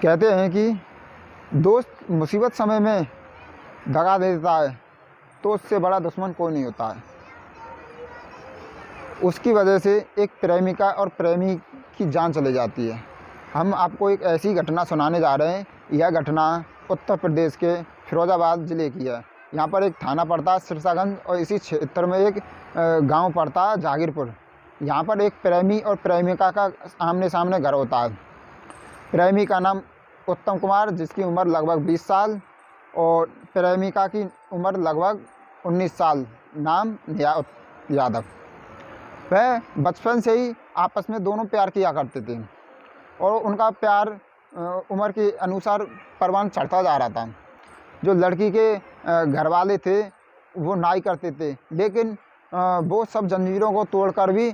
कहते हैं कि दोस्त मुसीबत समय में दगा दे देता है तो उससे बड़ा दुश्मन कोई नहीं होता है। उसकी वजह से एक प्रेमिका और प्रेमी की जान चली जाती है। हम आपको एक ऐसी घटना सुनाने जा रहे हैं। यह घटना उत्तर प्रदेश के फिरोजाबाद ज़िले की है। यहाँ पर एक थाना पड़ता है सिरसागंज और इसी क्षेत्र में एक गांव पड़ता है जागीरपुर। यहाँ पर एक प्रेमी और प्रेमिका का आमने सामने घर होता है। प्रेमी का नाम उत्तम कुमार, जिसकी उम्र लगभग 20 साल, और प्रेमिका की उम्र लगभग 19 साल, नाम नेहा यादव। वह बचपन से ही आपस में दोनों प्यार किया करते थे और उनका प्यार उम्र के अनुसार परवान चढ़ता जा रहा था। जो लड़की के घर वाले थे वो नाई करते थे, लेकिन वो सब जंजीरों को तोड़कर भी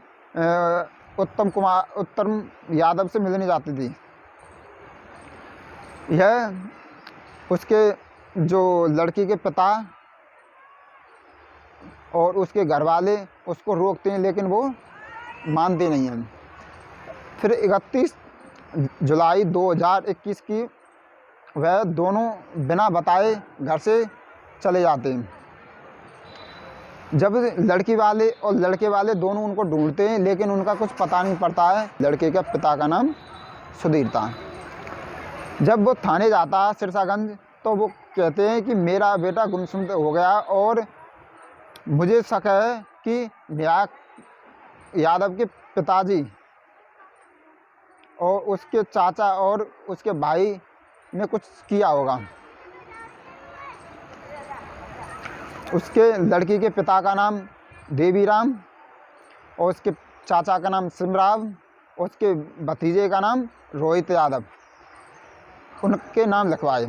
उत्तम यादव से मिलने जाती थी। यह उसके जो लड़की के पिता और उसके घर वाले उसको रोकते हैं, लेकिन वो मानते नहीं हैं। फिर 31 जुलाई 2021 की वह दोनों बिना बताए घर से चले जाते हैं। जब लड़की वाले और लड़के वाले दोनों उनको ढूंढते हैं, लेकिन उनका कुछ पता नहीं पड़ता है। लड़के के पिता का नाम सुधीर था। जब वो थाने जाता है सिरसागंज, तो वो कहते हैं कि मेरा बेटा गुमसुम हो गया और मुझे शक है कि नेहा यादव के पिताजी और उसके चाचा और उसके भाई ने कुछ किया होगा। उसके लड़की के पिता का नाम देवीराम और उसके चाचा का नाम सिमराव, उसके भतीजे का नाम रोहित यादव, उनके नाम लिखवाए।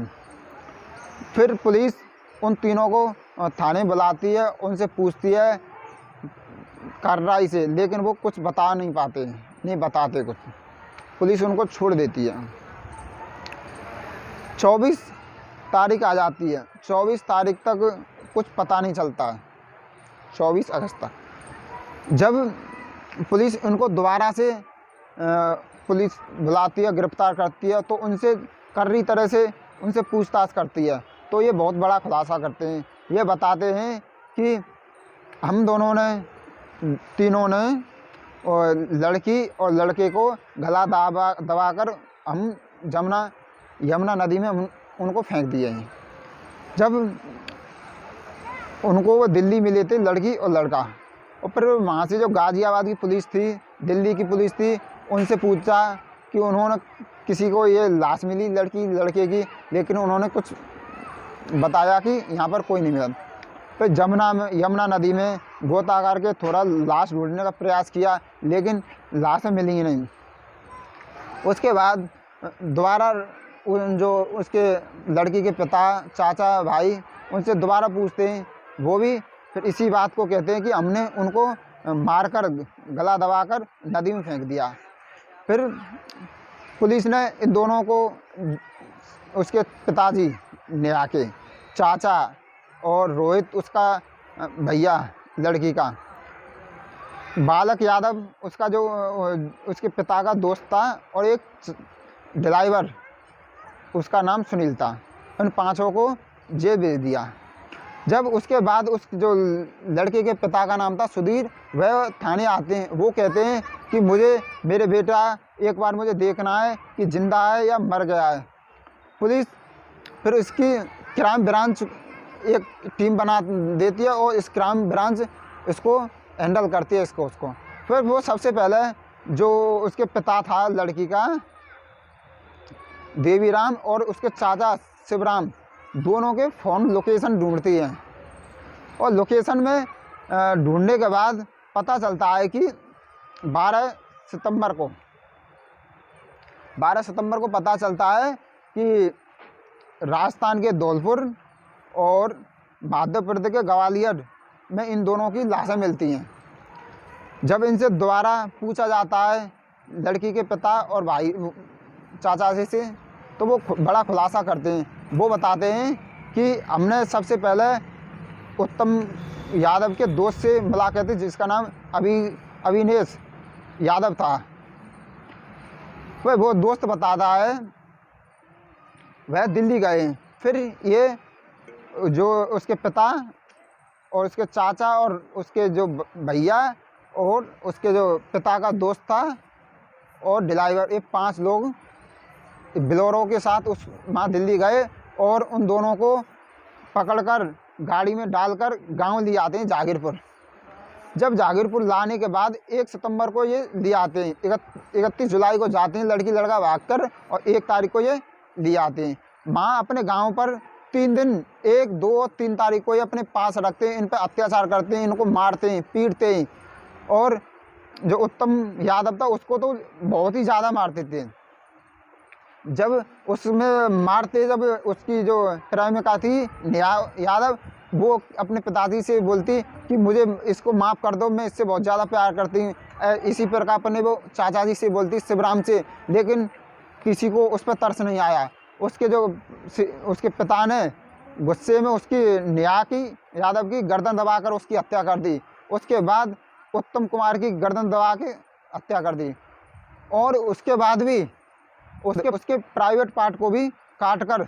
फिर पुलिस उन तीनों को थाने बुलाती है, उनसे पूछती है कार्रवाई से, लेकिन वो कुछ बता नहीं पाते, नहीं बताते कुछ। पुलिस उनको छोड़ देती है। 24 तारीख आ जाती है। 24 तारीख तक कुछ पता नहीं चलता है। 24 अगस्त तक जब पुलिस उनको दोबारा से पुलिस बुलाती है, गिरफ्तार करती है, तो उनसे कर्री तरह से उनसे पूछताछ करती है। तो ये बहुत बड़ा खुलासा करते हैं। ये बताते हैं कि हम दोनों ने, तीनों ने, और लड़की और लड़के को गला दबाकर हम यमुना नदी में उनको फेंक दिए हैं। जब उनको वो दिल्ली मिले थे, लड़की और लड़का, और फिर वहाँ से जो गाज़ियाबाद की पुलिस थी, दिल्ली की पुलिस थी, उनसे पूछा कि उन्होंने किसी को ये लाश मिली लड़की लड़के की, लेकिन उन्होंने कुछ बताया कि यहाँ पर कोई नहीं मिला। फिर यमुना नदी में गोता करके थोड़ा लाश ढूंढने का प्रयास किया, लेकिन लाशें मिली ही नहीं। उसके बाद दोबारा जो उसके लड़की के पिता, चाचा, भाई, उनसे दोबारा पूछते हैं। वो भी फिर इसी बात को कहते हैं कि हमने उनको मारकर गला दबाकर नदी में फेंक दिया। फिर पुलिस ने इन दोनों को, उसके पिताजी नेहा के, चाचा और रोहित उसका भैया लड़की का, बालक यादव उसका जो उसके पिता का दोस्त था, और एक ड्राइवर उसका नाम सुनील था, उन पांचों को जेल भेज दिया। जब उसके बाद उस जो लड़के के पिता का नाम था सुधीर, वह थाने आते हैं। वो कहते हैं कि मेरे बेटा एक बार मुझे देखना है कि जिंदा है या मर गया है। पुलिस फिर इसकी क्राइम ब्रांच एक टीम बना देती है और इस क्राइम ब्रांच इसको हैंडल करती है उसको। फिर वो सबसे पहले जो उसके पिता था लड़की का, देवीराम, और उसके चाचा शिवराम, दोनों के फ़ोन लोकेशन ढूंढती है। और लोकेशन में ढूंढने के बाद पता चलता है कि 12 सितंबर को पता चलता है कि राजस्थान के धौलपुर और मध्य प्रदेश के ग्वालियर में इन दोनों की लाशें मिलती हैं। जब इनसे दोबारा पूछा जाता है लड़की के पिता और भाई, चाचा से, तो वो बड़ा खुलासा करते हैं। वो बताते हैं कि हमने सबसे पहले उत्तम यादव के दोस्त से मुलाकात थी, जिसका नाम अविनेश यादव था। वो दोस्त बताता है वह दिल्ली गए। फिर ये जो उसके पिता और उसके चाचा और उसके जो भैया और उसके जो पिता का दोस्त था और ड्राइवर, ये 5 लोग बोलेरो के साथ उस वहाँ दिल्ली गए और उन दोनों को पकड़कर गाड़ी में डालकर गांव ले आते हैं जागीरपुर। जब जागीरपुर लाने के बाद 1 सितंबर को ये ले आते हैं, 31 जुलाई को जाते हैं लड़की लड़का भागकर, और 1 तारीख को ये ले आते हैं। माँ अपने गांव पर 3 दिन 1, 2 और 3 तारीख को ये अपने पास रखते हैं, इन पर अत्याचार करते हैं, इनको मारते हैं, पीटते हैं। और जो उत्तम यादव था उसको तो बहुत ही ज़्यादा मारते थे। जब उसमें मारते, जब उसकी जो प्रेमिका थी नेहा यादव, वो अपने पिताजी से बोलती कि मुझे इसको माफ़ कर दो, मैं इससे बहुत ज़्यादा प्यार करती हूँ। इसी प्रकार अपने वो चाचा जी से बोलती, शिवराम से, लेकिन किसी को उस पर तरस नहीं आया। उसके पिता ने गुस्से में उसकी नेहा की यादव की गर्दन दबाकर उसकी हत्या कर दी। उसके बाद उत्तम कुमार की गर्दन दबा के हत्या कर दी, और उसके बाद भी उसके प्राइवेट पार्ट को भी काट कर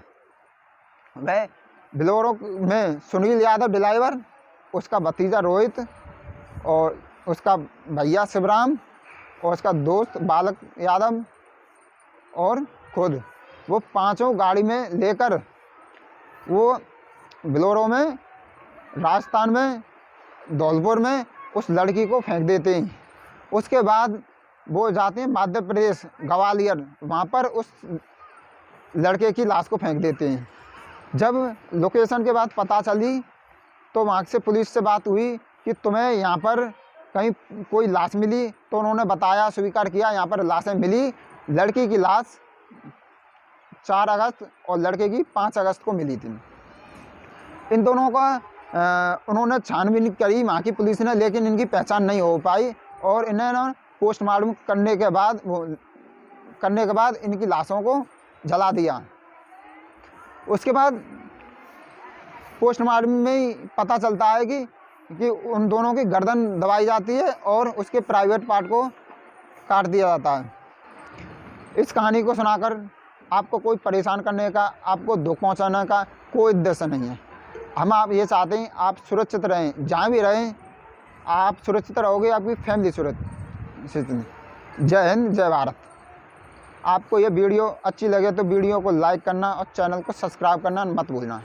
वह बोलेरो में सुनील यादव ड्राइवर, उसका भतीजा रोहित और उसका भैया शिवराम और उसका दोस्त बालक यादव और खुद, वो 5 गाड़ी में लेकर वो बोलेरो में राजस्थान में धौलपुर में उस लड़की को फेंक देते हैं। उसके बाद वो जाते हैं मध्य प्रदेश ग्वालियर, वहाँ पर उस लड़के की लाश को फेंक देते हैं। जब लोकेशन के बाद पता चली तो वहाँ से पुलिस से बात हुई कि तुम्हें यहाँ पर कहीं कोई लाश मिली, तो उन्होंने बताया, स्वीकार किया, यहाँ पर लाशें मिली। लड़की की लाश 4 अगस्त और लड़के की 5 अगस्त को मिली थी। इन दोनों का उन्होंने छानबीन करी वहाँ की पुलिस ने, लेकिन इनकी पहचान नहीं हो पाई, और इन्होंने पोस्टमार्टम करने के बाद इनकी लाशों को जला दिया। उसके बाद पोस्टमार्टम में ही पता चलता है कि उन दोनों की गर्दन दबाई जाती है और उसके प्राइवेट पार्ट को काट दिया जाता है। इस कहानी को सुनाकर आपको कोई परेशान करने का, आपको दुख पहुंचाने का कोई उद्देश्य नहीं है। हम आप ये चाहते हैं आप सुरक्षित रहें, जहाँ भी रहें आप सुरक्षित रहोगे, आपकी फैमिली सुरक्षित। जय हिंद, जय भारत। आपको ये वीडियो अच्छी लगे तो वीडियो को लाइक करना और चैनल को सब्सक्राइब करना मत भूलना।